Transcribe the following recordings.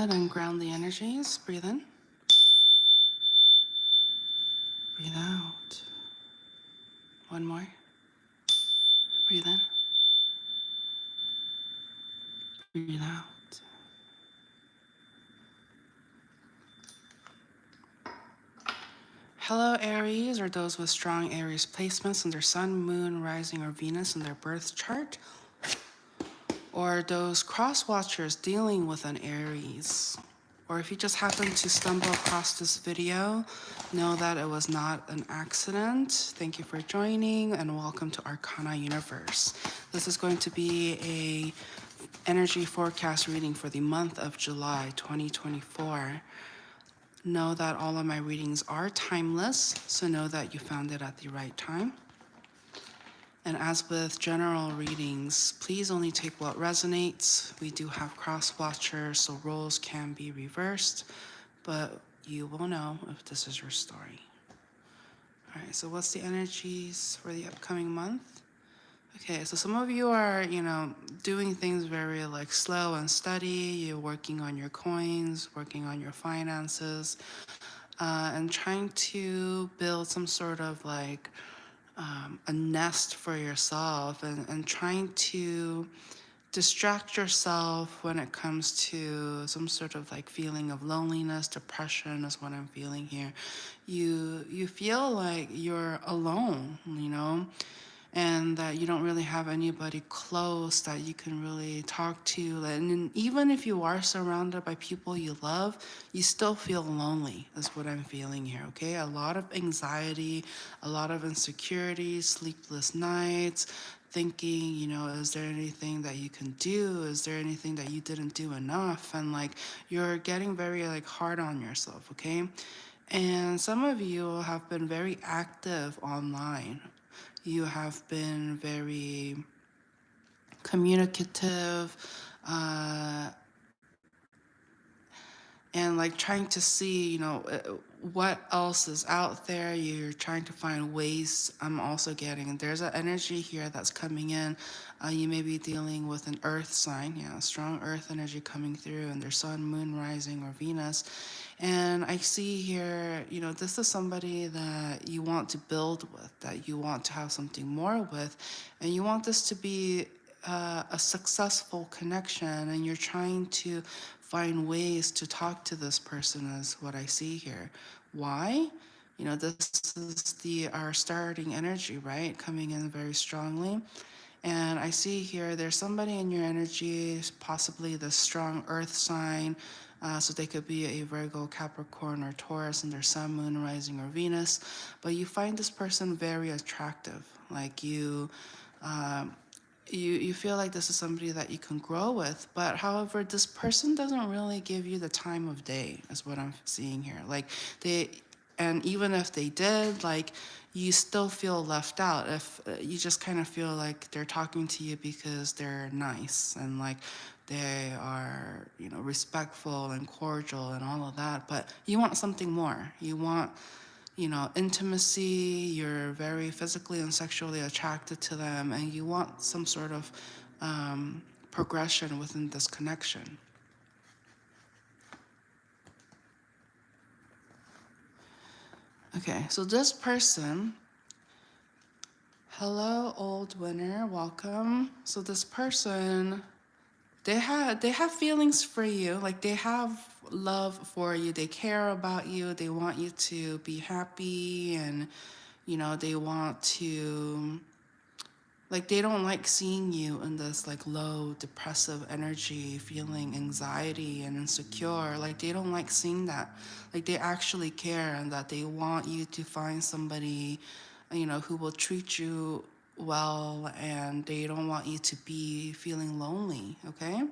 And ground the energies. Breathe in. Breathe out. One more. Breathe in. Breathe out. Hello, Aries, or those with strong Aries placements in their sun, moon, rising, or Venus in their birth chart, or those cross watchers dealing with an Aries. Or if you just happen to stumble across this video, know that it was not an accident. Thank you for joining and welcome to ArcanaUniverse. This is going to be a energy forecast reading for the month of July 2024. Know that all of my readings are timeless, so know that you found it at the right time. And as with general readings, please only take what resonates. We do have cross watchers, so roles can be reversed, but you will know if this is your story. All right, so what's the energies for the upcoming month? Okay, so some of you are, doing things very like slow and steady. You're working on your coins, working on your finances, and trying to build some sort of like a nest for yourself and trying to distract yourself when it comes to some sort of like feeling of loneliness, depression is what I'm feeling here. You feel like you're alone, and that you don't really have anybody close that you can really talk to. And even if you are surrounded by people you love, you still feel lonely, is what I'm feeling here, okay? A lot of anxiety, a lot of insecurity, sleepless nights, thinking, is there anything that you can do? Is there anything that you didn't do enough? And like, you're getting very like hard on yourself, okay? And some of you have been very active online. You have been very communicative, uh, and like trying to see, what else is out there. You're trying to find ways. I'm also getting, there's an energy here that's coming in. You may be dealing with an earth sign, strong earth energy coming through, and their sun, moon, rising, or Venus. And I see here, this is somebody that you want to build with, that you want to have something more with, and you want this to be a successful connection, and you're trying to find ways to talk to this person, is what I see here. Why? This is our starting energy, right? Coming in very strongly. And I see here there's somebody in your energy, possibly the strong earth sign. So they could be a Virgo, Capricorn, or Taurus in their sun, moon, rising, or Venus. But you find this person very attractive. Like you feel like this is somebody that you can grow with. But however, this person doesn't really give you the time of day, is what I'm seeing here. Like and even if they did, like, you still feel left out. If you just kind of feel like they're talking to you because they're nice and like they are, respectful and cordial and all of that, but you want something more. You want, intimacy. You're very physically and sexually attracted to them, and you want some sort of progression within this connection. Okay, so this person, hello, old winner, welcome. So this person, they have feelings for you, like they have love for you. They care about you. They want you to be happy, and they want to, like, they don't like seeing you in this like low depressive energy, feeling anxiety and insecure. Like, they don't like seeing that. Like, they actually care, and that they want you to find somebody, who will treat you well, and they don't want you to be feeling lonely, okay?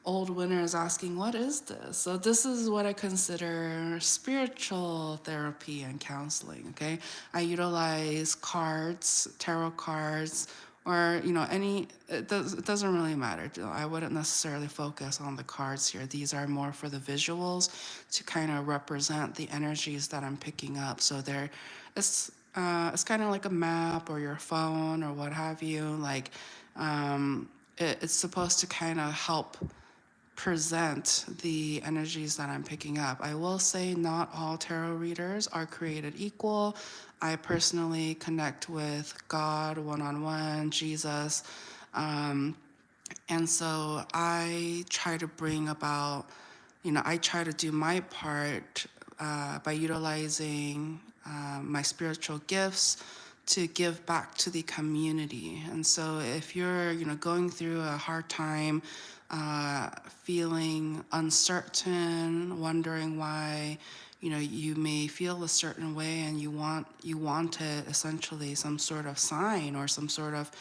Old Winner is asking, what is this? So this is what I consider spiritual therapy and counseling, okay? I utilize cards, tarot cards, or, it doesn't really matter. I wouldn't necessarily focus on the cards here. These are more for the visuals to kind of represent the energies that I'm picking up. So it's kind of like a map or your phone or what have you. Like, it's supposed to kind of help present the energies that I'm picking up. I will say not all tarot readers are created equal. I personally connect with God one-on-one, Jesus. And so I try to bring about, I try to do my part by utilizing my spiritual gifts to give back to the community. And so if you're, going through a hard time, feeling uncertain, wondering why, you may feel a certain way and you wanted essentially some sort of sign or some sort of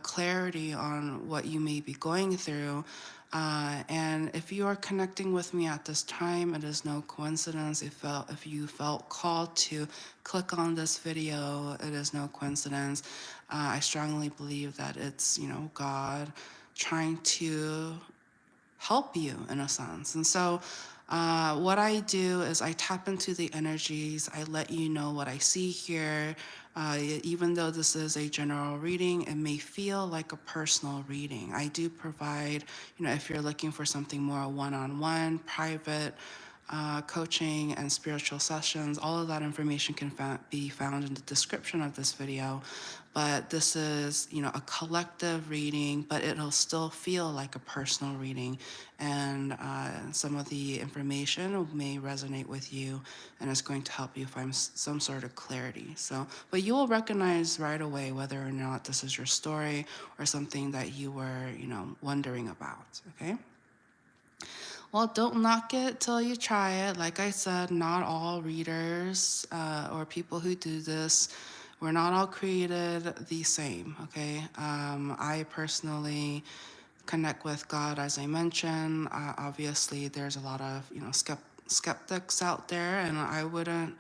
clarity on what you may be going through. And if you are connecting with me at this time, it is no coincidence. If you felt called to click on this video, it is no coincidence. I strongly believe that it's, God trying to help you in a sense. And so what I do is I tap into the energies. I let you know what I see here. Even though this is a general reading, it may feel like a personal reading. I do provide, if you're looking for something more one-on-one, private, coaching and spiritual sessions, all of that information can be found in the description of this video. But this is, a collective reading, but it'll still feel like a personal reading. And some of the information may resonate with you and it's going to help you find some sort of clarity. So, but you will recognize right away whether or not this is your story or something that you were, wondering about, okay? Well, don't knock it till you try it. Like I said, not all readers or people who do this, we're not all created the same, okay? I personally connect with God, as I mentioned. Obviously, there's a lot of, skeptics out there, and I wouldn't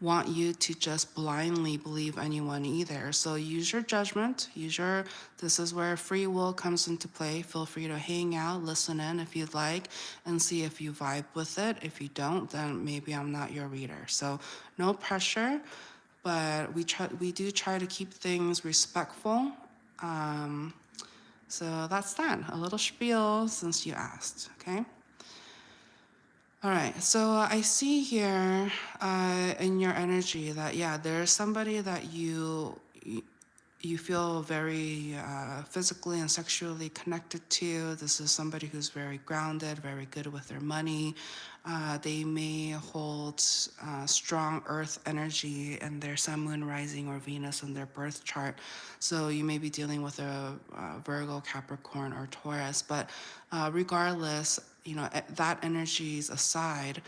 want you to just blindly believe anyone either. So use your judgment, this is where free will comes into play. Feel free to hang out, listen in if you'd like, and see if you vibe with it. If you don't, then maybe I'm not your reader. So no pressure, but we do try to keep things respectful. So that's that, a little spiel since you asked, okay? All right, so I see here in your energy that, yeah, there's somebody that you feel very physically and sexually connected to. This is somebody who's very grounded, very good with their money. They may hold strong earth energy in their sun, moon, rising, or Venus in their birth chart. So you may be dealing with a Virgo, Capricorn, or Taurus. But regardless, that energies aside,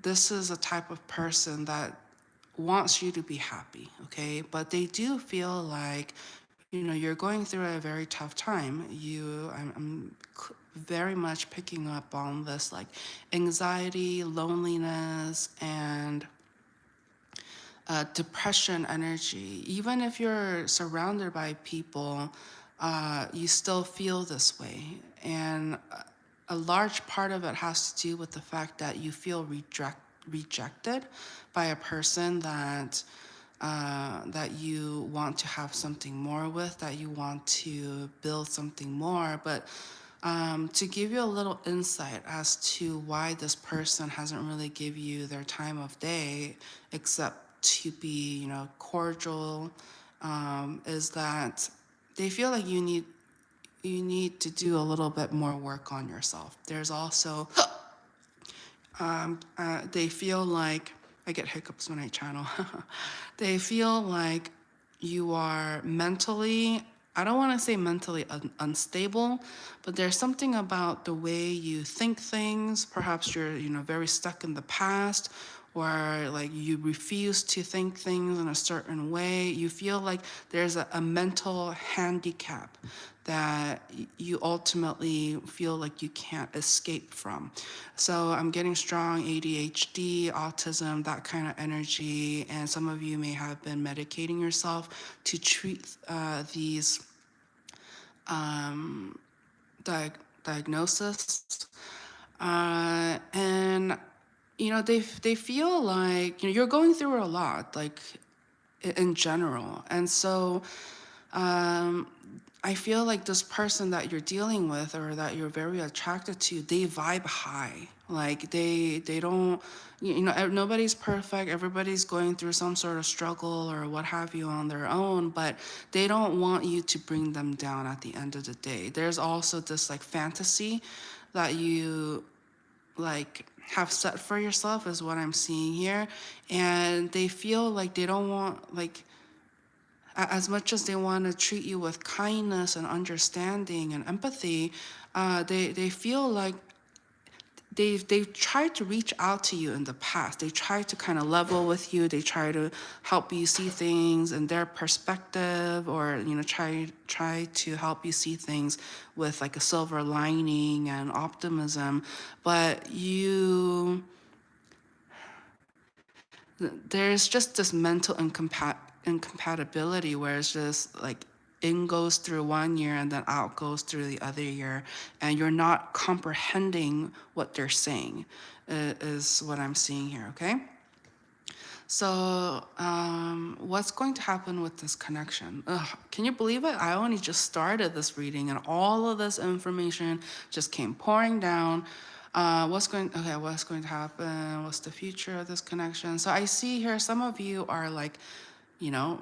this is a type of person that wants you to be happy, okay? But they do feel like, you're going through a very tough time. I'm very much picking up on this like anxiety, loneliness, and depression energy. Even if you're surrounded by people, you still feel this way. And a large part of it has to do with the fact that you feel rejected by a person that you want to have something more with, that you want to build something more. But to give you a little insight as to why this person hasn't really give you their time of day, except to be, cordial, is that they feel like you need to do a little bit more work on yourself. There's also they feel like, I get hiccups when I channel. They feel like you are mentally, I don't want to say mentally unstable, but there's something about the way you think things. Perhaps you're, very stuck in the past, or like you refuse to think things in a certain way. You feel like there's a mental handicap that you ultimately feel like you can't escape from. So I'm getting strong ADHD, autism, that kind of energy, and some of you may have been medicating yourself to treat these diagnoses. And they feel like you're going through a lot, like in general. And so I feel like this person that you're dealing with or that you're very attracted to, they vibe high. Like they don't, nobody's perfect. Everybody's going through some sort of struggle or what have you on their own, but they don't want you to bring them down at the end of the day. There's also this like fantasy that you like have set for yourself is what I'm seeing here. And they feel like they don't want like as much as they want to treat you with kindness and understanding and empathy, they feel like they've tried to reach out to you in the past. They try to kind of level with you. They try to help you see things in their perspective, or try to help you see things with like a silver lining and optimism. But there's just this mental incompatibility where it's just like in goes through one year and then out goes through the other year, and you're not comprehending what they're saying, is what I'm seeing here, okay? So, what's going to happen with this connection? Ugh, can you believe it? I only just started this reading and all of this information just came pouring down. What's going to happen? What's the future of this connection? So I see here some of you are like,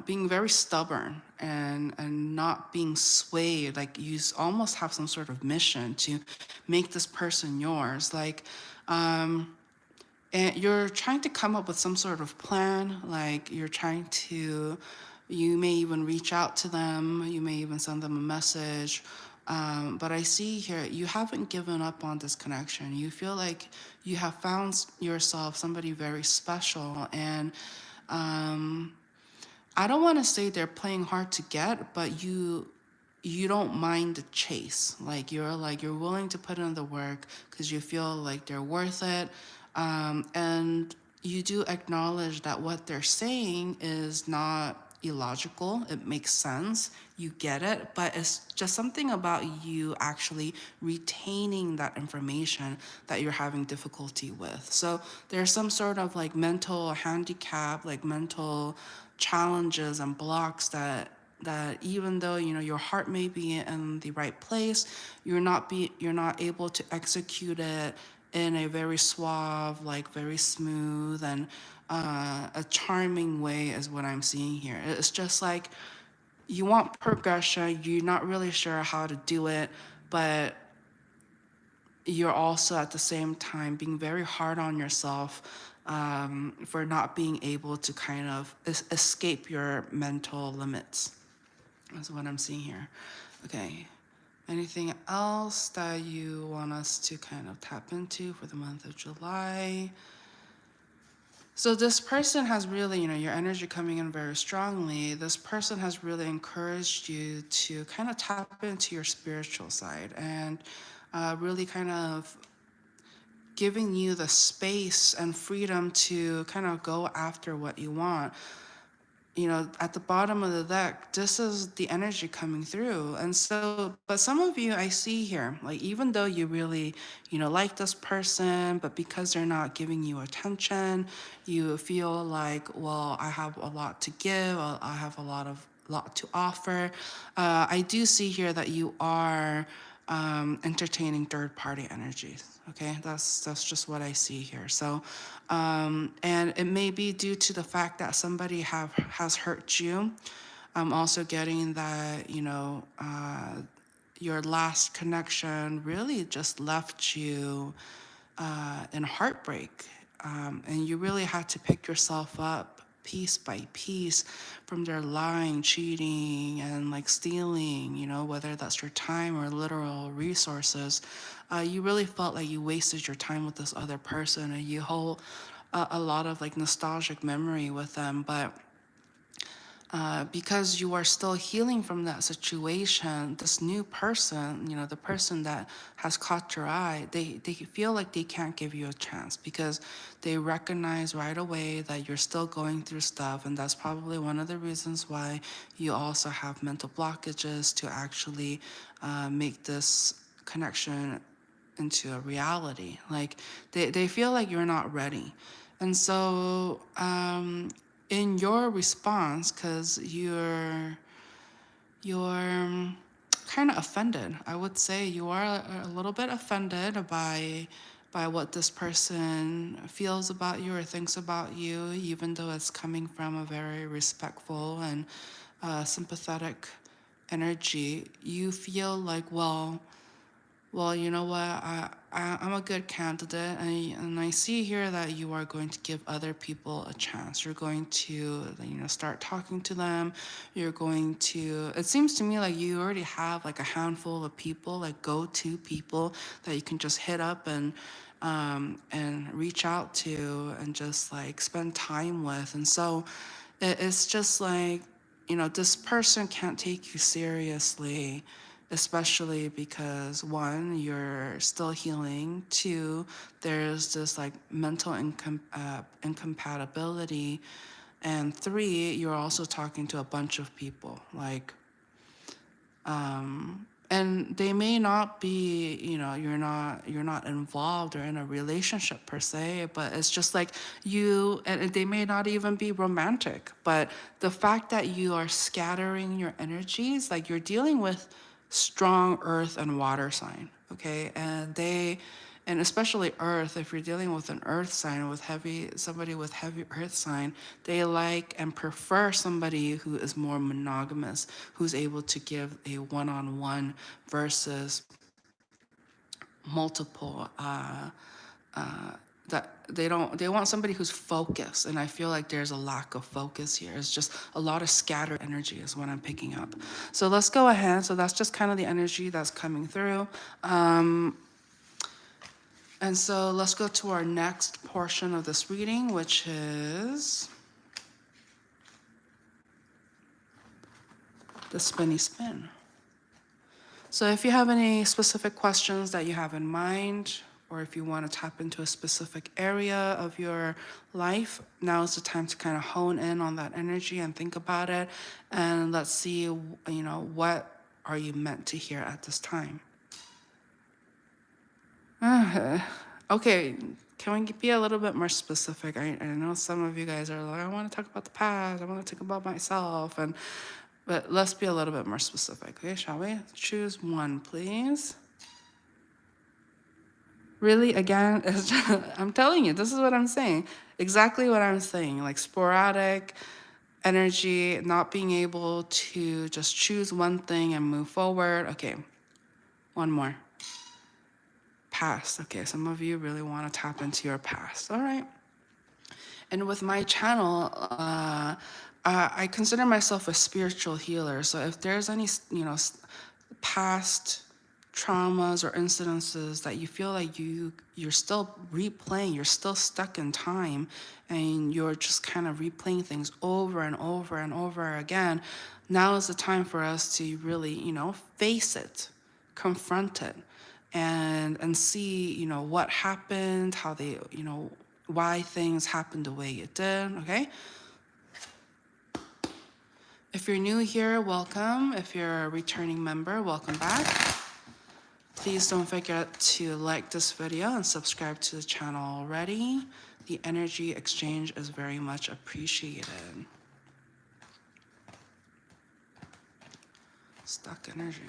being very stubborn and not being swayed. Like you almost have some sort of mission to make this person yours. Like, and you're trying to come up with some sort of plan. Like you may even reach out to them, you may even send them a message. But I see here, you haven't given up on this connection. You feel like you have found yourself somebody very special. And I don't want to say they're playing hard to get, but you don't mind the chase. You're willing to put in the work because you feel like they're worth it. And you do acknowledge that what they're saying is not illogical. It makes sense. You get it, but it's just something about you actually retaining that information that you're having difficulty with. So there's some sort of like mental handicap, like mental challenges and blocks that even though your heart may be in the right place, you're not able to execute it in a very suave, like very smooth and a charming way is what I'm seeing here. It's just like you want progression, you're not really sure how to do it, but you're also at the same time being very hard on yourself for not being able to kind of escape your mental limits. That's what I'm seeing here. Okay. Anything else that you want us to kind of tap into for the month of July? So this person has really, your energy coming in very strongly. This person has really encouraged you to kind of tap into your spiritual side and really kind of giving you the space and freedom to kind of go after what you want. At the bottom of the deck, this is the energy coming through. And so, but some of you I see here, like even though you really, like this person, but because they're not giving you attention, you feel like, well, I have a lot to give, I have a lot to offer. I do see here that you are entertaining third party energies. Okay, that's just what I see here. So, and it may be due to the fact that somebody has hurt you. I'm also getting that your last connection really just left you in heartbreak, and you really had to pick yourself up piece by piece from their lying, cheating, and like stealing, whether that's your time or literal resources. You really felt like you wasted your time with this other person and you hold a lot of like nostalgic memory with them. But because you are still healing from that situation, this new person, the person that has caught your eye, they feel like they can't give you a chance because they recognize right away that you're still going through stuff. And that's probably one of the reasons why you also have mental blockages to actually make this connection into a reality. Like they feel like you're not ready. And so in your response, because you're kind of offended. I would say you are a little bit offended by what this person feels about you or thinks about you, even though it's coming from a very respectful and sympathetic energy. You feel like, well, you know what? I'm a good candidate, and I see here that you are going to give other people a chance. You're going to, start talking to them. You're going to. It seems to me like you already have like a handful of people, like go-to people that you can just hit up and reach out to and just like spend time with. And so, it's just like, this person can't take you seriously, especially because one, you're still healing. Two, there's this like mental incompatibility. And three, you're also talking to a bunch of people. Like, and they may not be, you're not involved or in a relationship per se, but it's just like you, and they may not even be romantic, but the fact that you are scattering your energies, like you're dealing with strong earth and water sign, okay? And especially earth, if you're dealing with an earth sign with somebody with heavy earth sign, they like and prefer somebody who is more monogamous, who's able to give a one-on-one versus multiple, that they want somebody who's focused, and I feel like there's a lack of focus here. It's just a lot of scattered energy is what I'm picking up. So let's go ahead. So that's just kind of the energy that's coming through. And so let's go to our next portion of this reading, which is the spinny spin. So if you have any specific questions that you have in mind, or if you want to tap into a specific area of your life, now is the time to kind of hone in on that energy and think about it. And let's see, what are you meant to hear at this time? Okay, can we be a little bit more specific? I know some of you guys are like, I want to talk about the past, I want to talk about myself, but let's be a little bit more specific, okay, shall we? Choose one, please. Really, again, I'm telling you, this is what I'm saying. Exactly what I'm saying, like sporadic energy, not being able to just choose one thing and move forward. Okay, one more. Past. Okay, some of you really want to tap into your past. All right. And with my channel, I consider myself a spiritual healer. So if there's any, past traumas or incidences that you feel like you're still replaying, you're still stuck in time, and you're just kind of replaying things over and over and over again, now is the time for us to really, face it, confront it, and see, what happened, how they, why things happened the way it did, okay? If you're new here, welcome. If you're a returning member, welcome back. Please don't forget to like this video and subscribe to the channel already. The energy exchange is very much appreciated. Stuck energy.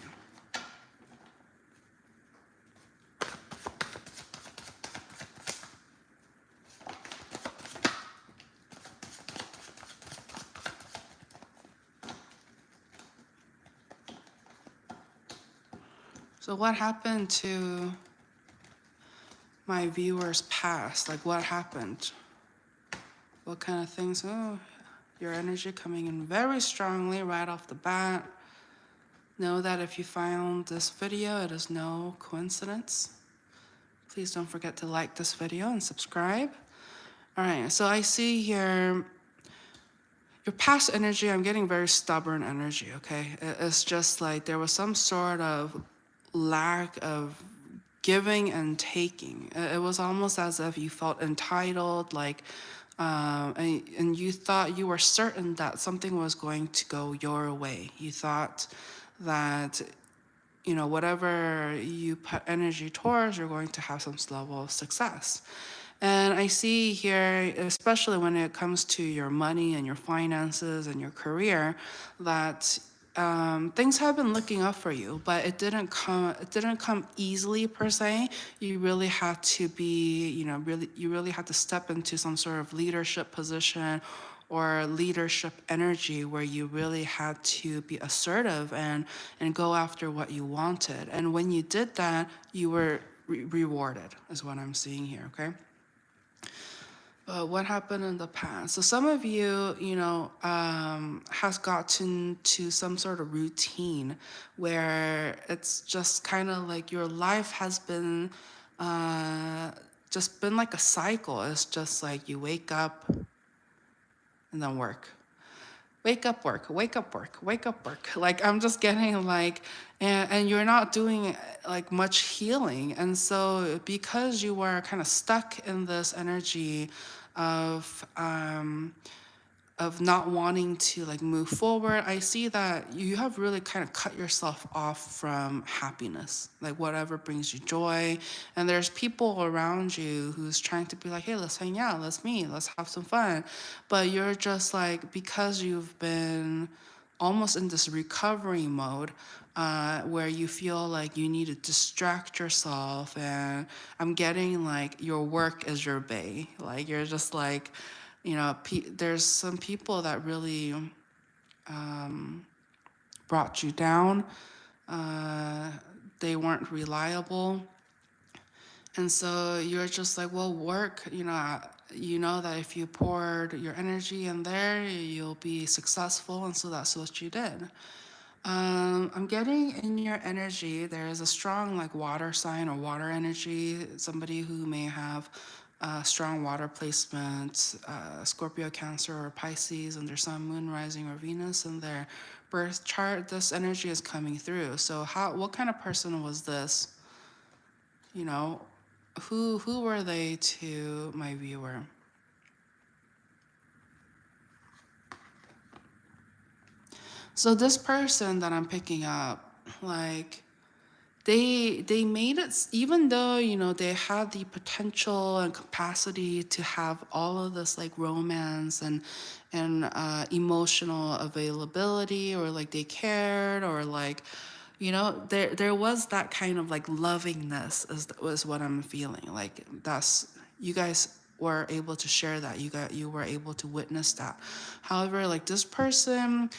So what happened to my viewers past? Like what happened? What kind of things? Oh, your energy coming in very strongly right off the bat. Know that if you found this video, it is no coincidence. Please don't forget to like this video and subscribe. All right, so I see here your past energy, I'm getting very stubborn energy, okay? It's just like there was some sort of lack of giving and taking. It was almost as if you felt entitled, like, and you thought, you were certain that something was going to go your way. You thought that, whatever you put energy towards, you're going to have some level of success. And I see here, especially when it comes to your money and your finances and your career, that things have been looking up for you, but it didn't come easily per se. You really had to be, you really had to step into some sort of leadership position or leadership energy where you really had to be assertive and go after what you wanted. And when you did that, you were rewarded, is what I'm seeing here, okay? What happened in the past? So some of you, has gotten to some sort of routine where it's just kind of like your life has been just been like a cycle. It's just like you wake up and then work. Wake up, work, wake up, work, wake up, work. Like I'm just getting like, and you're not doing like much healing. And so because you were kind of stuck in this energy of not wanting to like move forward, I see that you have really kind of cut yourself off from happiness, like whatever brings you joy. And there's people around you who's trying to be like, hey, let's hang out, let's meet, let's have some fun. But you're just like, because you've been almost in this recovery mode, where you feel like you need to distract yourself, and I'm getting like your work is your bay. Like you're just like, there's some people that really brought you down. They weren't reliable. And so you're just like, well, work, you know that if you poured your energy in there, you'll be successful. And so that's what you did. I'm getting in your energy, there is a strong like water sign or water energy, somebody who may have strong water placement, Scorpio, Cancer, or Pisces, and their sun, moon, rising, or Venus in their birth chart. This energy is coming through. So what kind of person was this? You know, who were they to my viewer? So this person that I'm picking up, like they made it, even though they had the potential and capacity to have all of this like romance and emotional availability, or like they cared, or like there was that kind of like lovingness is what I'm feeling. Like that's, you guys were able to share that, you were able to witness that. However, like this person,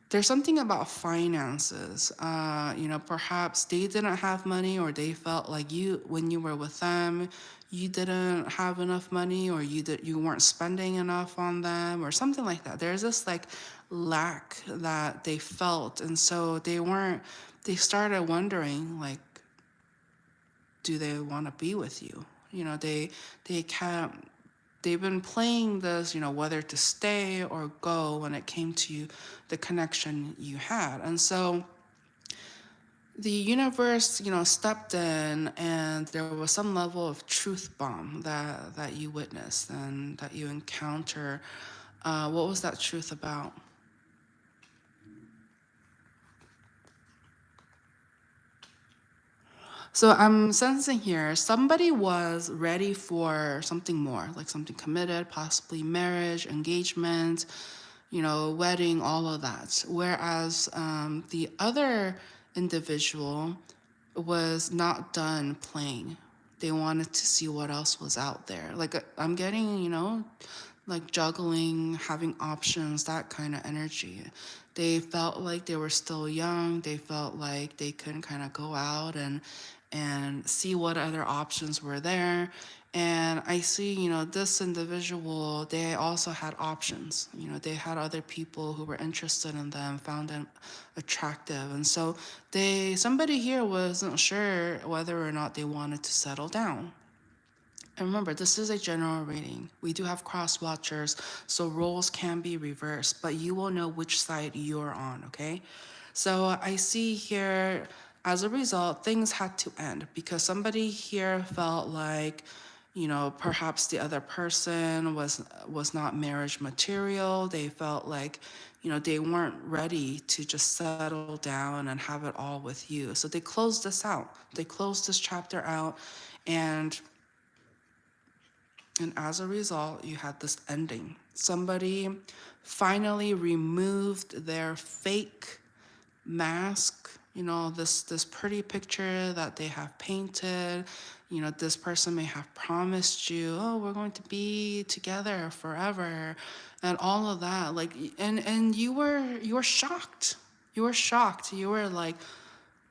there's something about finances. Perhaps they didn't have money, or they felt like when you were with them, you didn't have enough money, or you weren't spending enough on them, or something like that. There's this like lack that they felt, and so they started wondering, like, do they want to be with you? They can't. They've been playing this, whether to stay or go when it came to the connection you had. And so the universe, stepped in, and there was some level of truth bomb that you witnessed and that you encounter. What was that truth about? So I'm sensing here somebody was ready for something more, like something committed, possibly marriage, engagement, wedding, all of that. Whereas the other individual was not done playing. They wanted to see what else was out there. Like I'm getting, like juggling, having options, that kind of energy. They felt like they were still young. They felt like they could kind of go out and see what other options were there. And I see, this individual, they also had options. They had other people who were interested in them, found them attractive. And so somebody here wasn't sure whether or not they wanted to settle down. And remember, this is a general reading. We do have cross watchers, so roles can be reversed, but you will know which side you're on, okay? So I see here, as a result, things had to end because somebody here felt like, perhaps the other person was not marriage material. They felt like, they weren't ready to just settle down and have it all with you. So they closed this out. They closed this chapter out, and as a result, you had this ending. Somebody finally removed their fake mask, this pretty picture that they have painted. This person may have promised you, oh, we're going to be together forever, and all of that. Like, and you were shocked. You were shocked. You were like,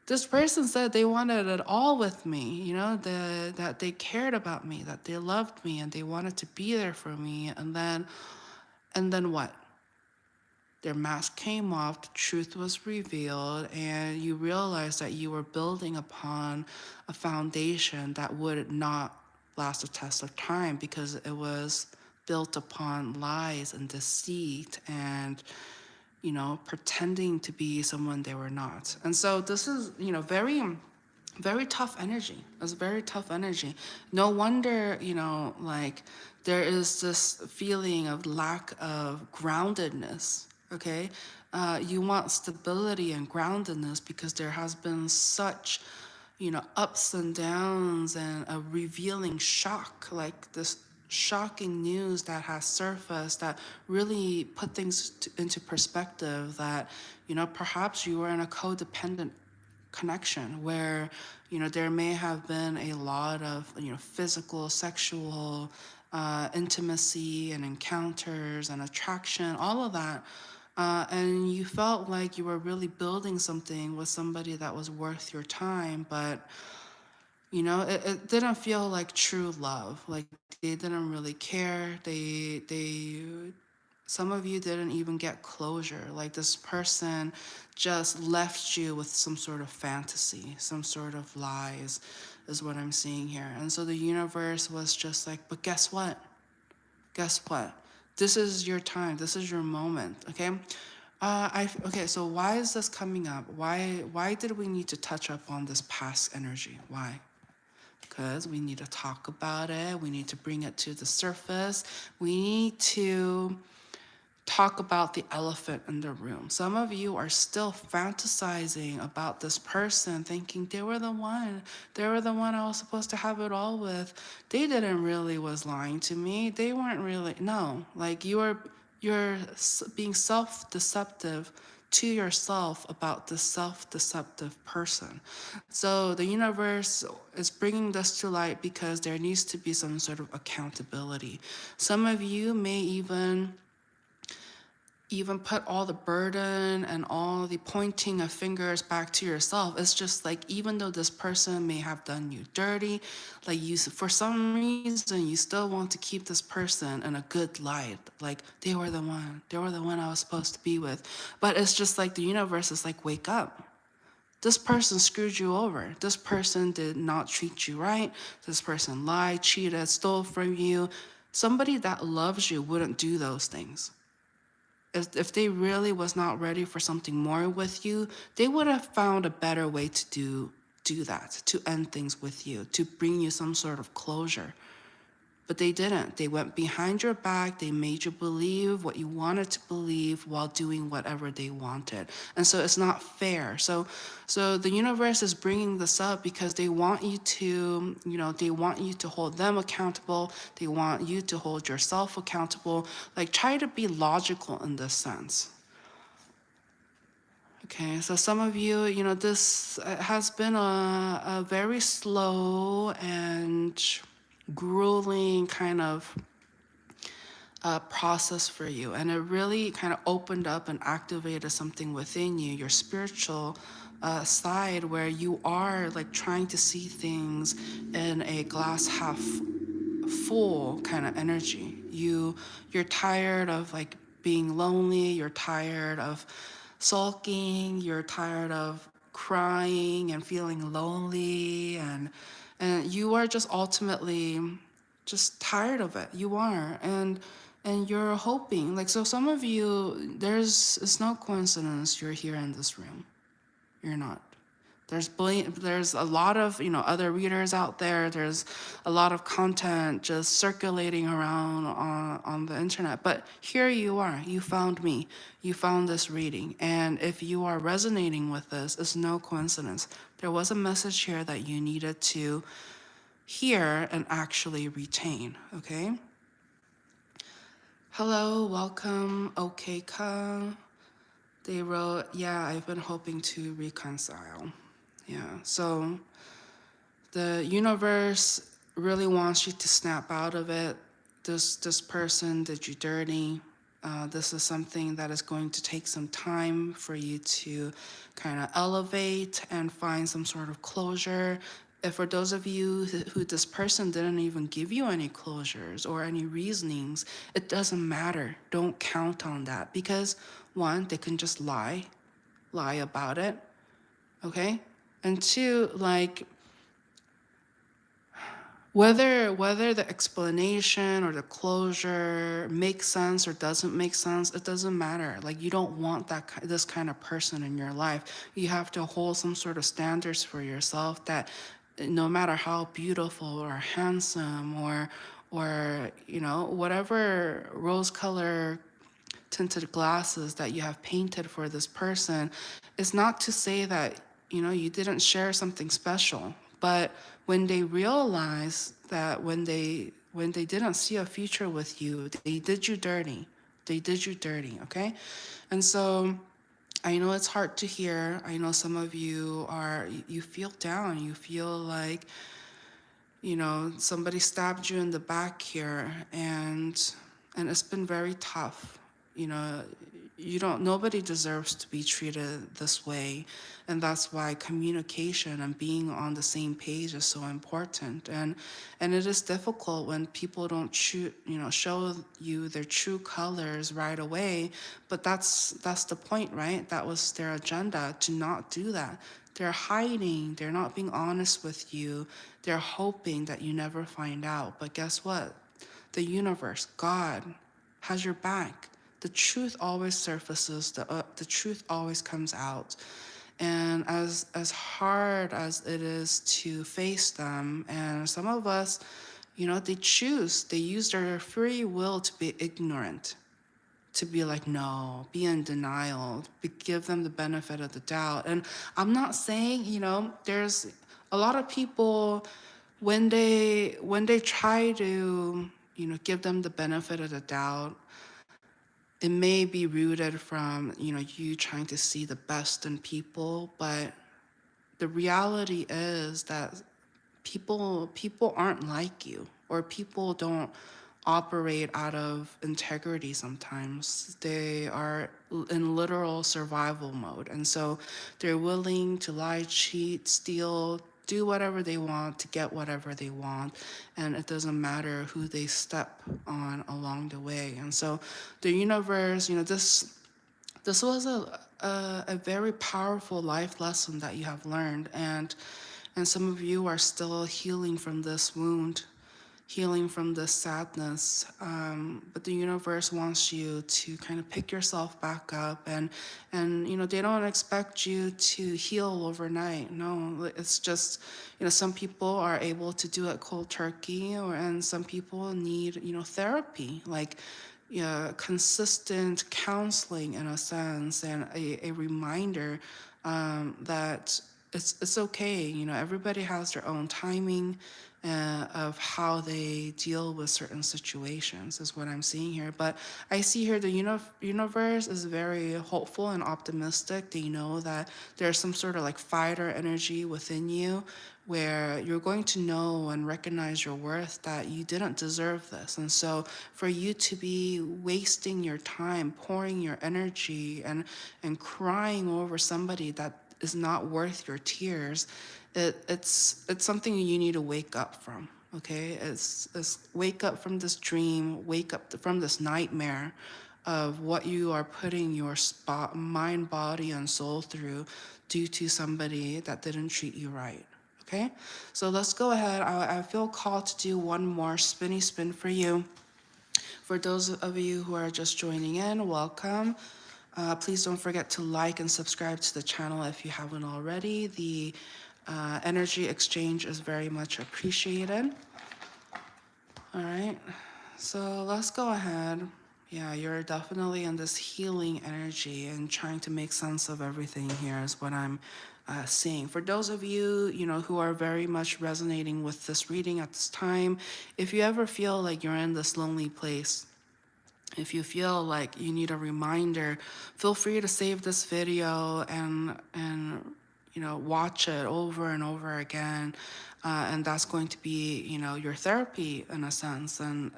this person said they wanted it all with me, that they cared about me, that they loved me, and they wanted to be there for me. And then what? Their mask came off, the truth was revealed, and you realized that you were building upon a foundation that would not last a test of time because it was built upon lies and deceit and, pretending to be someone they were not. And so this is, very, very tough energy. It's very tough energy. No wonder, like there is this feeling of lack of groundedness. Okay. You want stability and groundedness because there has been such, ups and downs and a revealing shock, like this shocking news that has surfaced that really put things into perspective that, perhaps you were in a codependent connection where there may have been a lot of physical, sexual intimacy and encounters and attraction, all of that, and you felt like you were really building something with somebody that was worth your time, but it didn't feel like true love. Like they didn't really care. They some of you didn't even get closure. Like this person just left you with some sort of fantasy, some sort of lies, is what I'm seeing here. And so the universe was just like, but guess what? Guess what? This is your time. This is your moment. Okay. Okay. So why is this coming up? Why did we need to touch up on this past energy? Why? Because we need to talk about it. We need to bring it to the surface. We need to talk about the elephant in the room. Some of you are still fantasizing about this person, thinking they were the one. They were the one I was supposed to have it all with. They didn't really was lying to me. They weren't really. No, like you're being self-deceptive to yourself about the self-deceptive person. So the universe is bringing this to light because there needs to be some sort of accountability. Some of you may even put all the burden and all the pointing of fingers back to yourself. It's just like, even though this person may have done you dirty, like you, for some reason, you still want to keep this person in a good light. Like they were the one I was supposed to be with. But it's just like the universe is like, wake up. This person screwed you over. This person did not treat you right. This person lied, cheated, stole from you. Somebody that loves you wouldn't do those things. If they really was not ready for something more with you, they would have found a better way to do that, to end things with you, to bring you some sort of closure. But they didn't. They went behind your back. They made you believe what you wanted to believe while doing whatever they wanted. And so it's not fair. So the universe is bringing this up because they want you to, they want you to hold them accountable. They want you to hold yourself accountable. Like, try to be logical in this sense. Okay, so some of you, this has been a very slow and grueling kind of process for you. And it really kind of opened up and activated something within you, your spiritual side, where you are like trying to see things in a glass half full kind of energy. You're tired of like being lonely, you're tired of sulking, you're tired of crying and feeling lonely, and you are just ultimately just tired of it. You are. And you're hoping, like, so some of you, it's no coincidence you're here in this room. You're not. There's a lot of other readers out there. There's a lot of content just circulating around on the internet. But here you are. You found me. You found this reading. And if you are resonating with this, it's no coincidence. There was a message here that you needed to hear and actually retain. Okay. Hello, welcome, Okeka. They wrote, yeah, I've been hoping to reconcile. Yeah, so the universe really wants you to snap out of it. This person did you dirty. This is something that is going to take some time for you to kind of elevate and find some sort of closure. If for those of you who this person didn't even give you any closures or any reasonings, it doesn't matter. Don't count on that because one, they can just lie about it, okay? And two, like whether the explanation or the closure makes sense or doesn't make sense, it doesn't matter. Like you don't want this kind of person in your life. You have to hold some sort of standards for yourself that no matter how beautiful or handsome or whatever rose color tinted glasses that you have painted for this person, is not to say that you didn't share something special, but when they realize that when they didn't see a future with you, they did you dirty. They did you dirty, okay? And so I know it's hard to hear. I know some of you you feel down. You feel like somebody stabbed you in the back here, and it's been very tough. you know Nobody deserves to be treated this way, and that's why communication and being on the same page is so important. And it is difficult when people don't show you their true colors right away, but that's the point, right? That was their agenda, to not do that. They're hiding, they're not being honest with you, they're hoping that you never find out. But guess what? The universe, God, has your back. The truth always surfaces, the truth always comes out. And as hard as it is to face them, and some of us, they use their free will to be ignorant, to be like, no, be in denial, give them the benefit of the doubt. And I'm not saying, there's a lot of people, when they try to, give them the benefit of the doubt, it may be rooted from, you trying to see the best in people, but the reality is that people aren't like you, or people don't operate out of integrity. Sometimes they are in literal survival mode, and so they're willing to lie, cheat, steal, do whatever they want to get whatever they want, and it doesn't matter who they step on along the way. And so the universe, this was a very powerful life lesson that you have learned, and some of you are still healing from this wound, healing from this sadness. But the universe wants you to kind of pick yourself back up, and they don't expect you to heal overnight. No, it's just some people are able to do it cold turkey, and some people need therapy, like consistent counseling in a sense, and a reminder that it's okay. Everybody has their own timing of how they deal with certain situations, is what I'm seeing here. But I see here the universe is very hopeful and optimistic. They know that there's some sort of like fighter energy within you, where you're going to know and recognize your worth, that you didn't deserve this. And so for you to be wasting your time, pouring your energy and crying over somebody that is not worth your tears, it's something you need to wake up from. Okay, it's wake up from this dream, wake up from this nightmare of what you are putting your mind, body, and soul through due to somebody that didn't treat you right. Okay, so let's go ahead. I feel called to do one more spinny spin for you. For those of you who are just joining in, welcome. Please don't forget to like and subscribe to the channel if you haven't already. The energy exchange is very much appreciated. All right, so let's go ahead. Yeah, you're definitely in this healing energy and trying to make sense of everything here is what I'm seeing. For those of you, who are very much resonating with this reading at this time, if you ever feel like you're in this lonely place, If you feel like you need a reminder, feel free to save this video and watch it over and over again. And that's going to be, your therapy in a sense, and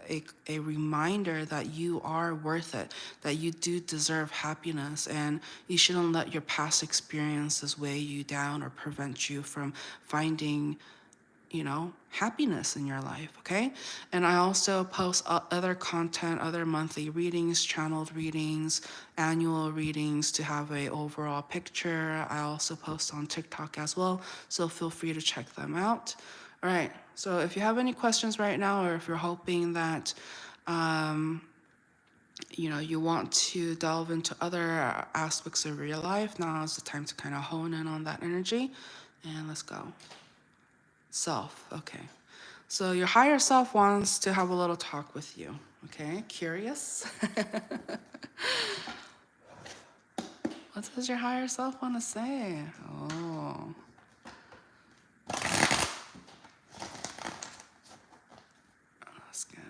a reminder that you are worth it, that you do deserve happiness, and you shouldn't let your past experiences weigh you down or prevent you from finding happiness in your life, okay? And I also post other content, other monthly readings, channeled readings, annual readings to have a overall picture. I also post on TikTok as well, so feel free to check them out. All right, so if you have any questions right now, or if you're hoping that you want to delve into other aspects of your life, now is the time to kind of hone in on that energy. And let's go. Self, okay. So your higher self wants to have a little talk with you, okay? Curious? What does your higher self want to say? Oh. That's good.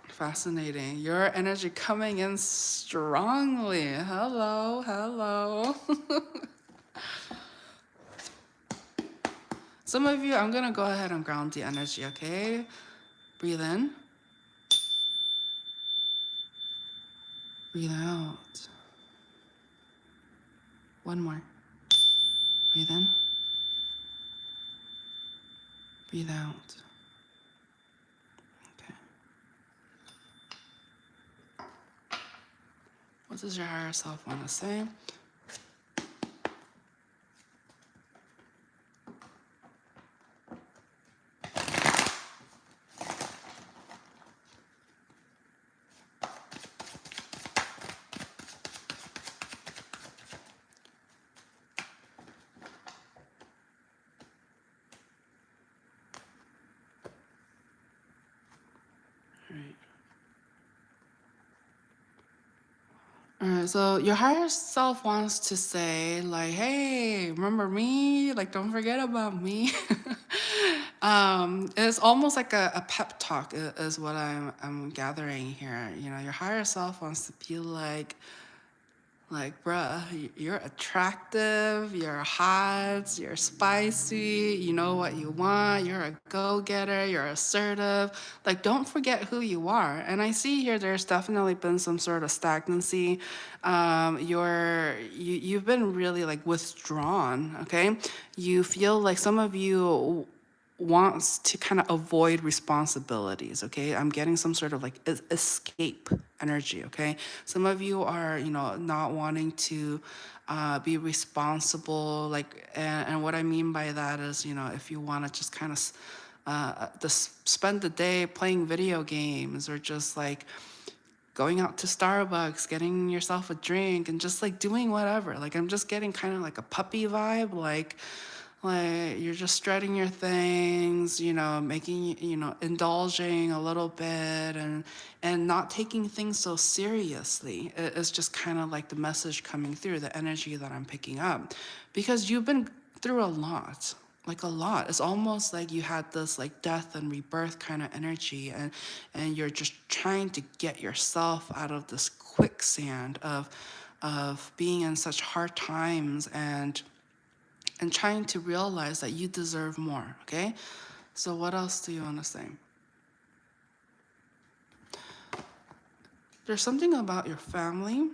Fascinating. Your energy coming in strongly. Hello, hello. Some of you, I'm going to go ahead and ground the energy, okay? Breathe in. Breathe out. One more. Breathe in. Breathe out. Okay. What does your higher self want to say? All right, so your higher self wants to say, like, hey, remember me? Like, don't forget about me. It's almost like a pep talk is what I'm gathering here. Your higher self wants to be like, bruh, you're attractive, you're hot, you're spicy, you know what you want, you're a go-getter, you're assertive. Like, don't forget who you are. And I see here there's definitely been some sort of stagnancy. You've been really like withdrawn, okay? You feel like some of you wants to kind of avoid responsibilities, okay? I'm getting some sort of like escape energy, okay? Some of you are, not wanting to be responsible, like, and what I mean by that is, if you want to just kind of spend the day playing video games, or just like going out to Starbucks, getting yourself a drink, and just like doing whatever. Like, I'm just getting kind of like a puppy vibe, like you're just strutting your things, making, indulging a little bit, and not taking things so seriously. It's just kind of like the message coming through, the energy that I'm picking up, because you've been through a lot. Like, a lot. It's almost like you had this like death and rebirth kind of energy, and you're just trying to get yourself out of this quicksand of being in such hard times, and trying to realize that you deserve more, okay? So what else do you want to say? There's something about your family,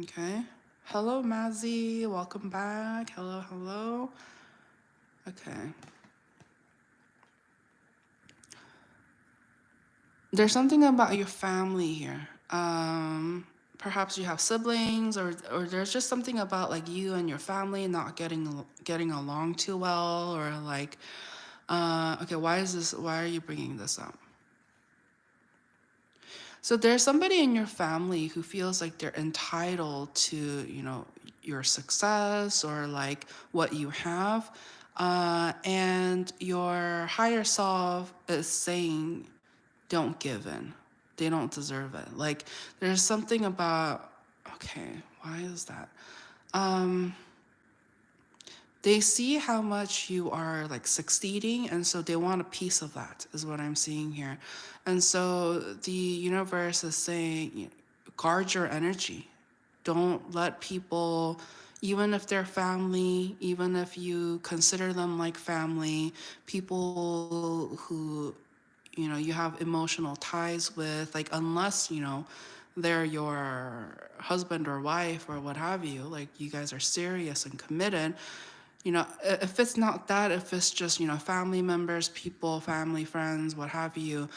okay? Hello, Mazzy, welcome back. Hello, hello. Okay. There's something about your family here. Perhaps you have siblings, or there's just something about like you and your family not getting along too well, or like, okay, why are you bringing this up? So there's somebody in your family who feels like they're entitled to, your success, or like what you have. And your higher self is saying, don't give in. They don't deserve it. Like, there's something about, okay, why is that? they see how much you are like succeeding, and so they want a piece of that, is what I'm seeing here. And so the universe is saying, guard your energy. Don't let people, even if they're family, even if you consider them like family, people who, you have emotional ties with, like, unless, they're your husband or wife or what have you, like you guys are serious and committed, if it's not that, if it's just, family members, people, family, friends, what have you,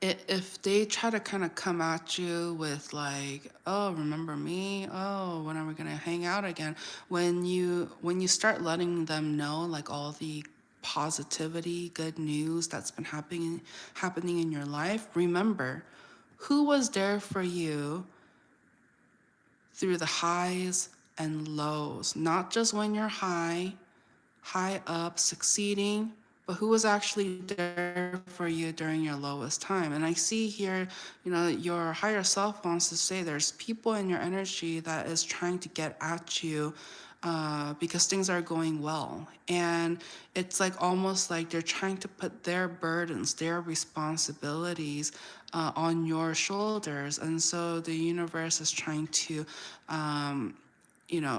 if they try to kind of come at you with like, oh, remember me? Oh, when are we gonna hang out again? When you start letting them know like all the positivity, good news that's been happening in your life, remember who was there for you through the highs and lows, not just when you're high up, succeeding, but who was actually there for you during your lowest time. And I see here, your higher self wants to say there's people in your energy that is trying to get at you because things are going well. And it's like almost like they're trying to put their burdens, their responsibilities on your shoulders. And so the universe is trying to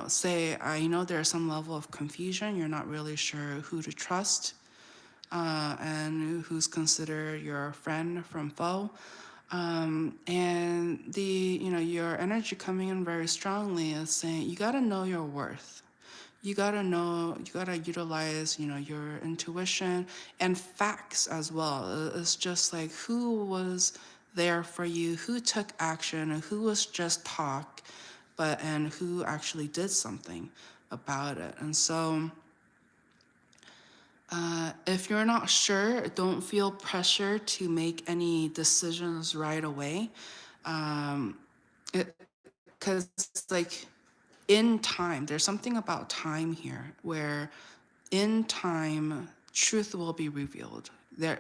say, I know there's some level of confusion. You're not really sure who to trust and who's considered your friend from foe. And your energy coming in very strongly is saying, you got to know your worth. You got to know, you got to utilize, your intuition and facts as well. It's just like who was there for you, who took action, and who was just talk, and who actually did something about it. And so if you're not sure, don't feel pressure to make any decisions right away. Um, because like in time, there's something about time here where in time, truth will be revealed.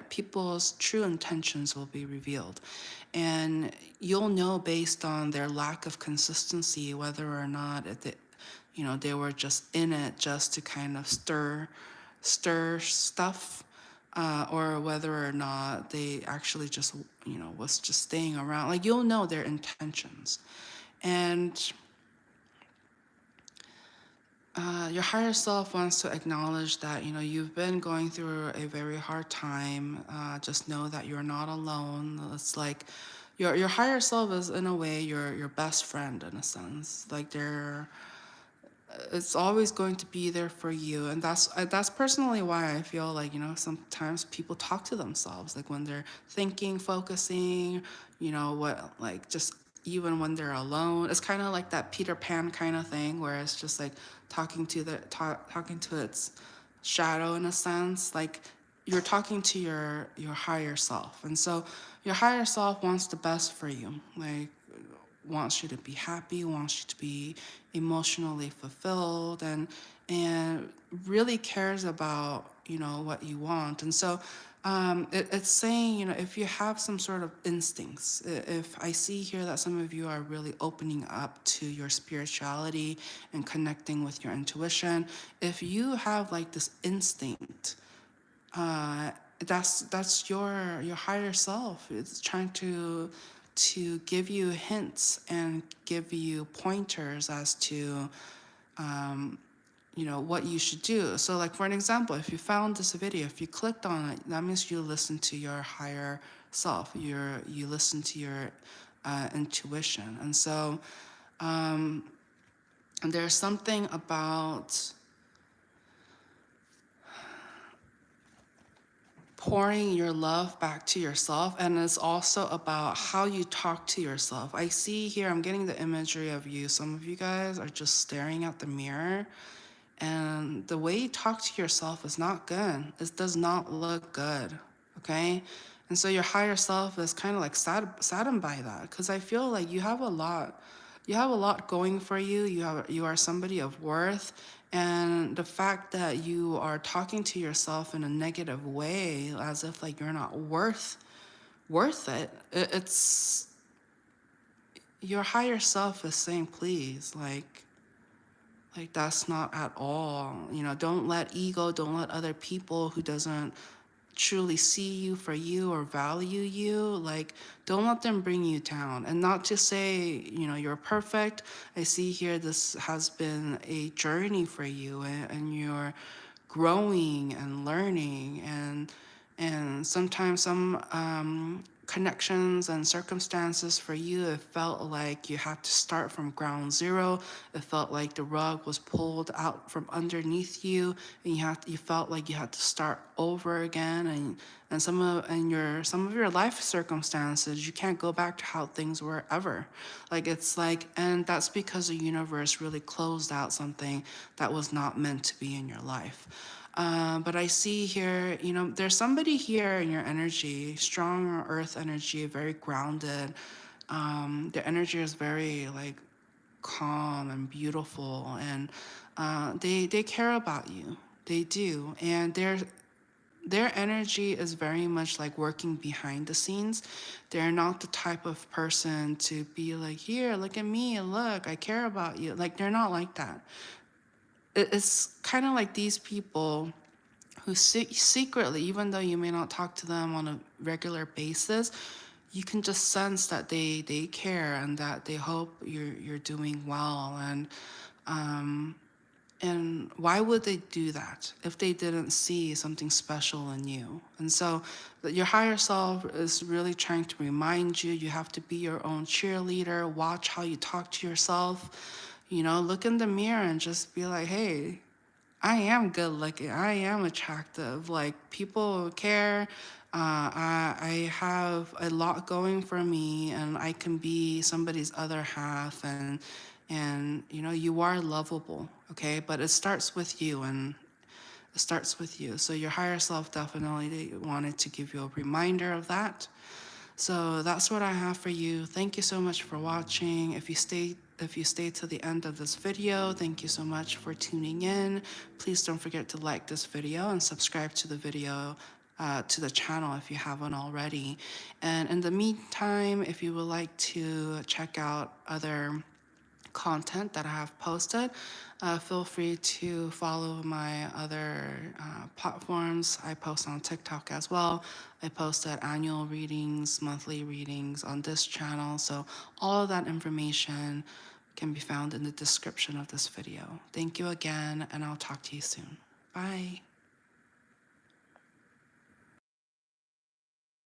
People's true intentions will be revealed. And you'll know based on their lack of consistency whether or not they were just in it just to kind of stir stuff, or whether or not they actually just, was just staying around. Like you'll know their intentions. And your higher self wants to acknowledge that you've been going through a very hard time. Just know that you're not alone. It's like your higher self is in a way your best friend in a sense. Like it's always going to be there for you, and that's personally why I feel like sometimes people talk to themselves, like when they're thinking, focusing, what, like just even when they're alone. It's kind of like that Peter Pan kind of thing where it's just like talking to its shadow in a sense. Like you're talking to your higher self, and so your higher self wants the best for you, like wants you to be happy, wants you to be emotionally fulfilled, and really cares about what you want. And so it's saying, if you have some sort of instincts, if I see here that some of you are really opening up to your spirituality and connecting with your intuition, if you have like this instinct, uh, that's your higher self. It's trying to give you hints and give you pointers as to what you should do. So like for an example, if you found this video, if you clicked on it, that means you listen to your higher self. You listen to your intuition. And so there's something about pouring your love back to yourself, and it's also about how you talk to yourself. I see here, I'm getting the imagery of you. Some of you guys are just staring at the mirror, and the way you talk to yourself is not good. It does not look good, okay? And so your higher self is kind of like saddened by that, because I feel like you have a lot going for you. You are somebody of worth, and the fact that you are talking to yourself in a negative way, as if like you're not worth it. It's your higher self is saying, please, like Like, that's not at all, don't let ego, don't let other people who doesn't truly see you for you or value you, like, don't let them bring you down. And not to say, you're perfect. I see here this has been a journey for you, and you're growing and learning, and sometimes some connections and circumstances for you, it felt like you had to start from ground zero. It felt like the rug was pulled out from underneath you, and you felt like you had to start over again. And some of your life circumstances, you can't go back to how things were ever. Like, it's like, and that's because the universe really closed out something that was not meant to be in your life. But I see here, there's somebody here in your energy, strong earth energy, very grounded. Their energy is very, like, calm and beautiful, and they care about you. They do, and their energy is very much like working behind the scenes. They're not the type of person to be like, here, look at me, look, I care about you. Like, they're not like that. It's kind of like these people who secretly, even though you may not talk to them on a regular basis, you can just sense that they care and that they hope you're doing well. And why would they do that if they didn't see something special in you? And so your higher self is really trying to remind you, you have to be your own cheerleader. Watch how you talk to yourself. Look in the mirror and just be like, hey, I am good looking. I am attractive. Like, people care. I have a lot going for me, and I can be somebody's other half. And you are lovable. Okay, but it starts with you, and it starts with you. So your higher self definitely wanted to give you a reminder of that. So that's what I have for you. Thank you so much for watching. If you stay to the end of this video, thank you so much for tuning in. Please don't forget to like this video and subscribe to the video, to the channel if you haven't already. And in the meantime, if you would like to check out other content that I have posted, feel free to follow my other platforms. I post on TikTok as well. I post at annual readings, monthly readings on this channel. So all of that information can be found in the description of this video. Thank you again, and I'll talk to you soon. Bye.